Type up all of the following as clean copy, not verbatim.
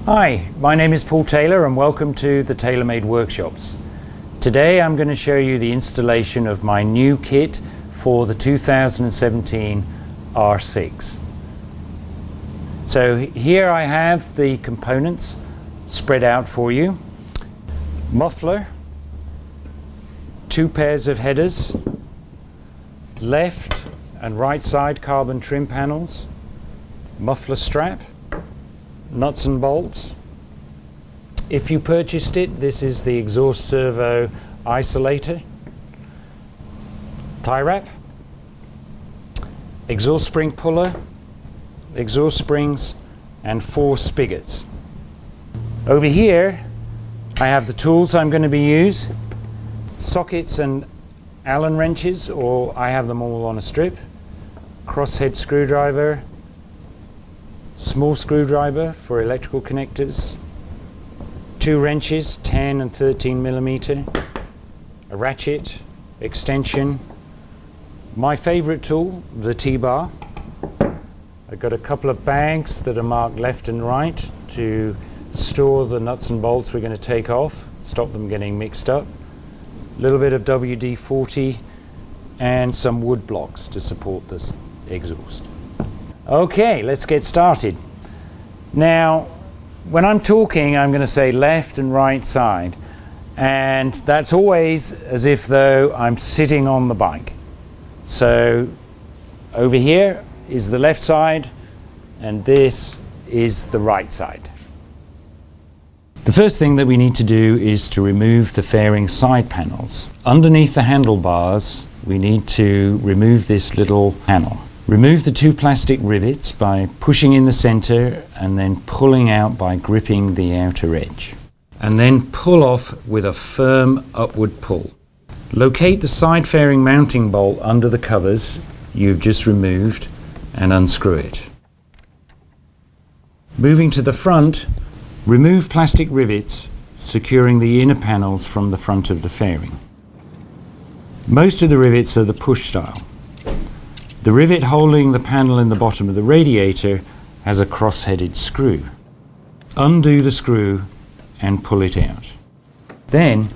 Hi, my name is Paul Taylor and welcome to the Taylormade workshops. Today I'm going to show you the installation of my new kit for the 2017 R6. So here I have the components spread out for you. Muffler, two pairs of headers, left and right side carbon trim panels, muffler strap, nuts and bolts. If you purchased it, this is the exhaust servo isolator, tie wrap, exhaust spring puller, exhaust springs, and 4 spigots. Over here I have the tools I'm going to be using, sockets and Allen wrenches, or I have them all on a strip, crosshead screwdriver, small screwdriver for electrical connectors, 2 wrenches, 10 and 13 millimeter, a ratchet, extension, my favorite tool, the T-bar. I've got a couple of bags that are marked left and right to store the nuts and bolts we're going to take off, stop them getting mixed up, a little bit of WD-40 and some wood blocks to support this exhaust. Okay, let's get started. Now, when I'm talking, I'm going to say left and right side, and that's always as if though I'm sitting on the bike. So over here is the left side, and this is the right side. The first thing that we need to do is to remove the fairing side panels. Underneath the handlebars, we need to remove this little panel. Remove the 2 plastic rivets by pushing in the center and then pulling out by gripping the outer edge. And then pull off with a firm upward pull. Locate the side fairing mounting bolt under the covers you've just removed and unscrew it. Moving to the front, remove plastic rivets securing the inner panels from the front of the fairing. Most of the rivets are the push style. The rivet holding the panel in the bottom of the radiator has a cross-headed screw. Undo the screw and pull it out. Then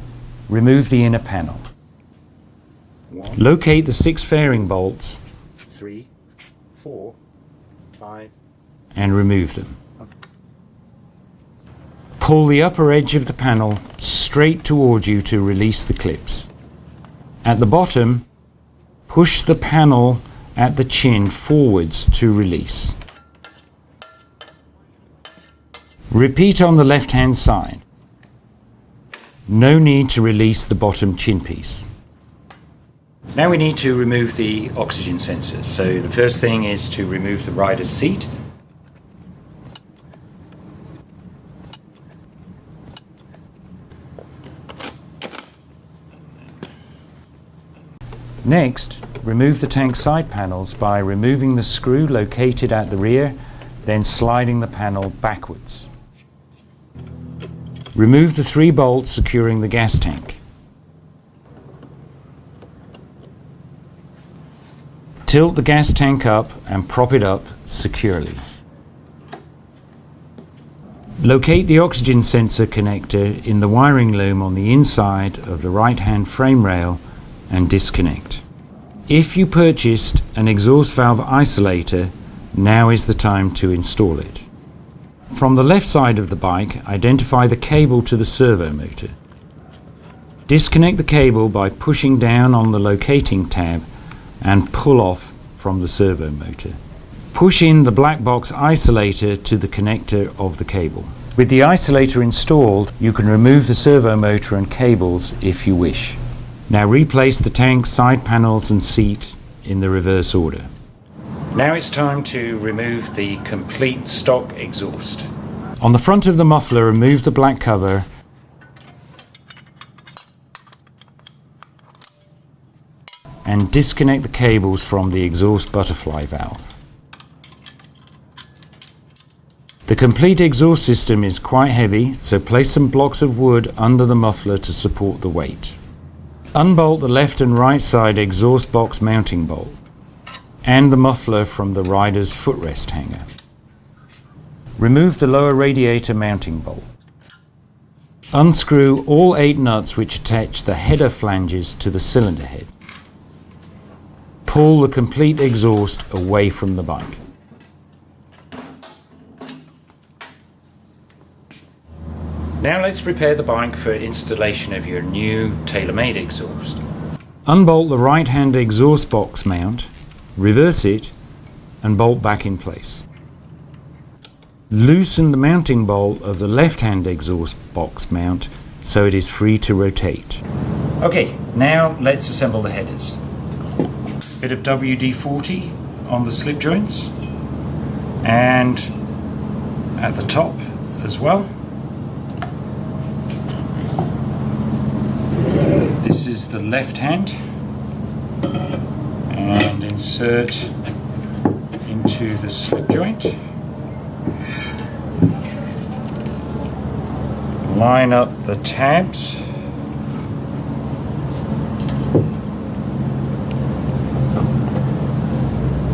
remove the inner panel. Locate the 6 fairing bolts, 3, 4, 5, and remove them. Pull the upper edge of the panel straight toward you to release the clips. At the bottom, push the panel at the chin forwards to release. Repeat on the left-hand side. No need to release the bottom chin piece. Now we need to remove the oxygen sensor. So the first thing is to remove the rider's seat. Next, remove the tank side panels by removing the screw located at the rear, then sliding the panel backwards. Remove the 3 bolts securing the gas tank. Tilt the gas tank up and prop it up securely. Locate the oxygen sensor connector in the wiring loom on the inside of the right-hand frame rail and disconnect. If you purchased an exhaust valve isolator, now is the time to install it. From the left side of the bike, identify the cable to the servo motor. Disconnect the cable by pushing down on the locating tab and pull off from the servo motor. Push in the black box isolator to the connector of the cable. With the isolator installed, you can remove the servo motor and cables if you wish. Now replace the tank, side panels and seat in the reverse order. Now it's time to remove the complete stock exhaust. On the front of the muffler, remove the black cover and disconnect the cables from the exhaust butterfly valve. The complete exhaust system is quite heavy, so place some blocks of wood under the muffler to support the weight. Unbolt the left and right side exhaust box mounting bolt and the muffler from the rider's footrest hanger. Remove the lower radiator mounting bolt. Unscrew all 8 nuts which attach the header flanges to the cylinder head. Pull the complete exhaust away from the bike. Now let's prepare the bike for installation of your new Taylormade exhaust. Unbolt the right-hand exhaust box mount, reverse it, and bolt back in place. Loosen the mounting bolt of the left-hand exhaust box mount so it is free to rotate. Okay, now let's assemble the headers. Bit of WD-40 on the slip joints and at the top as well. This is the left hand, and insert into the slip joint. Line up the tabs.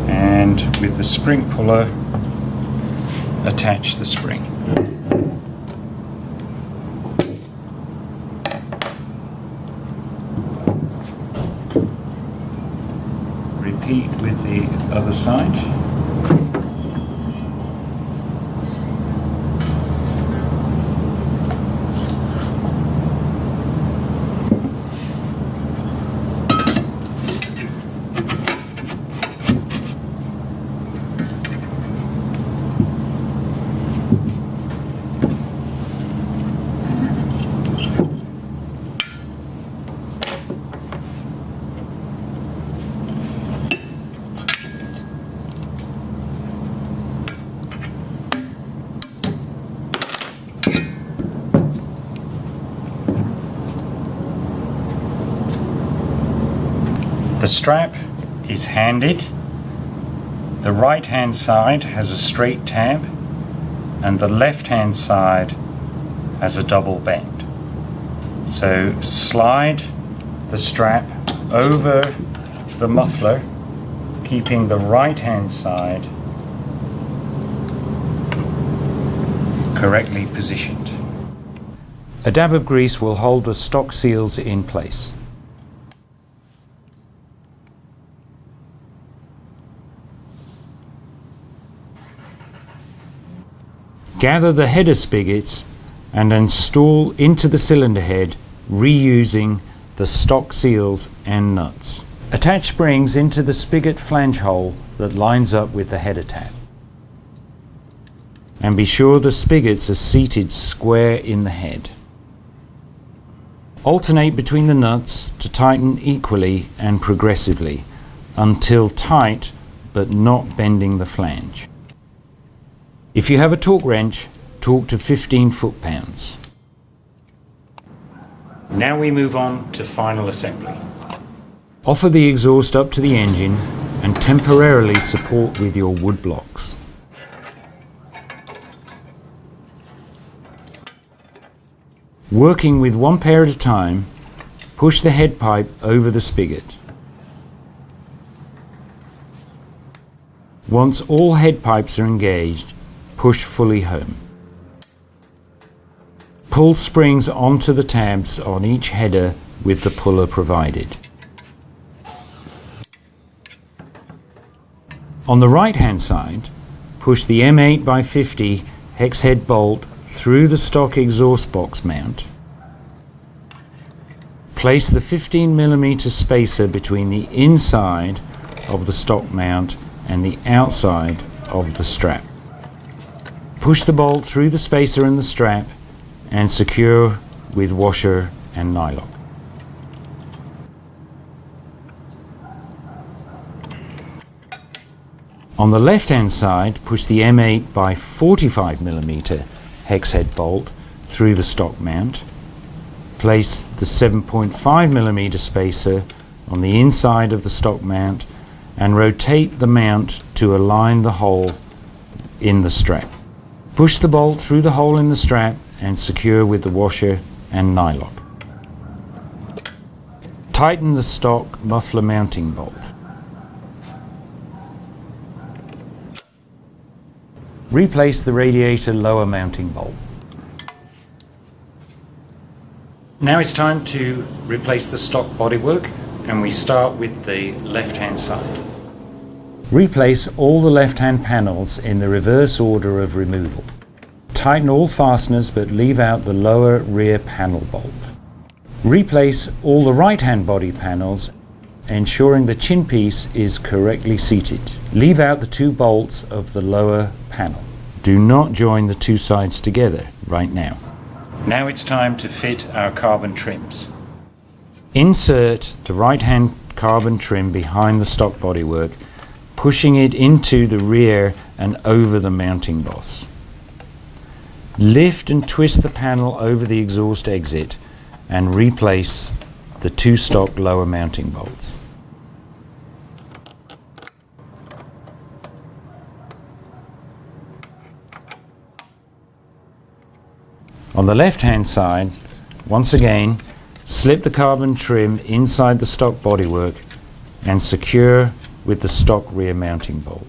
And with the spring puller, attach the spring. Repeat with the other side. The strap is handed. The right hand side has a straight tab and the left hand side has a double bend. So slide the strap over the muffler, keeping the right hand side correctly positioned. A dab of grease will hold the stock seals in place. Gather the header spigots and install into the cylinder head, reusing the stock seals and nuts. Attach springs into the spigot flange hole that lines up with the header tab. And be sure the spigots are seated square in the head. Alternate between the nuts to tighten equally and progressively until tight but not bending the flange. If you have a torque wrench, torque to 15 foot-pounds. Now we move on to final assembly. Offer the exhaust up to the engine and temporarily support with your wood blocks. Working with one pair at a time, push the head pipe over the spigot. Once all head pipes are engaged, push fully home. Pull springs onto the tabs on each header with the puller provided. On the right hand side, push the M8x50 hex head bolt through the stock exhaust box mount. Place the 15mm spacer between the inside of the stock mount and the outside of the strap. Push the bolt through the spacer and the strap and secure with washer and nylock. On the left hand side, push the M8x45mm hex head bolt through the stock mount. Place the 7.5mm spacer on the inside of the stock mount and rotate the mount to align the hole in the strap. Push the bolt through the hole in the strap and secure with the washer and nylock. Tighten the stock muffler mounting bolt. Replace the radiator lower mounting bolt. Now it's time to replace the stock bodywork, and we start with the left-hand side. Replace all the left-hand panels in the reverse order of removal. Tighten all fasteners but leave out the lower rear panel bolt. Replace all the right-hand body panels, ensuring the chin piece is correctly seated. Leave out the 2 bolts of the lower panel. Do not join the 2 sides together right now. Now it's time to fit our carbon trims. Insert the right-hand carbon trim behind the stock bodywork, pushing it into the rear and over the mounting boss. Lift and twist the panel over the exhaust exit and replace the 2 stock lower mounting bolts. On the left-hand side, once again, slip the carbon trim inside the stock bodywork and secure with the stock rear mounting bolt.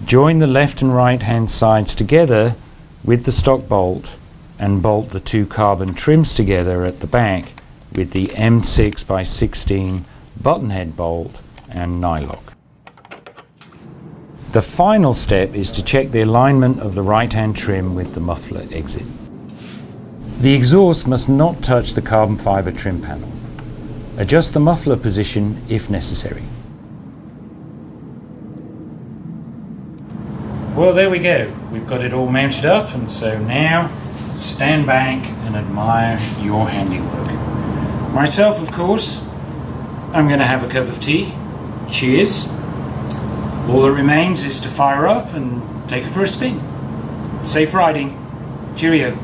Join the left and right hand sides together with the stock bolt and bolt the 2 carbon trims together at the back with the M6x16 button head bolt and nylock. The final step is to check the alignment of the right hand trim with the muffler exit. The exhaust must not touch the carbon fibre trim panel. Adjust the muffler position if necessary. Well, there we go. We've got it all mounted up, and so now stand back and admire your handiwork. Myself, of course, I'm going to have a cup of tea. Cheers. All that remains is to fire up and take it for a spin. Safe riding. Cheerio.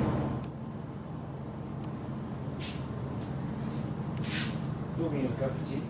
Pour me a cup of tea.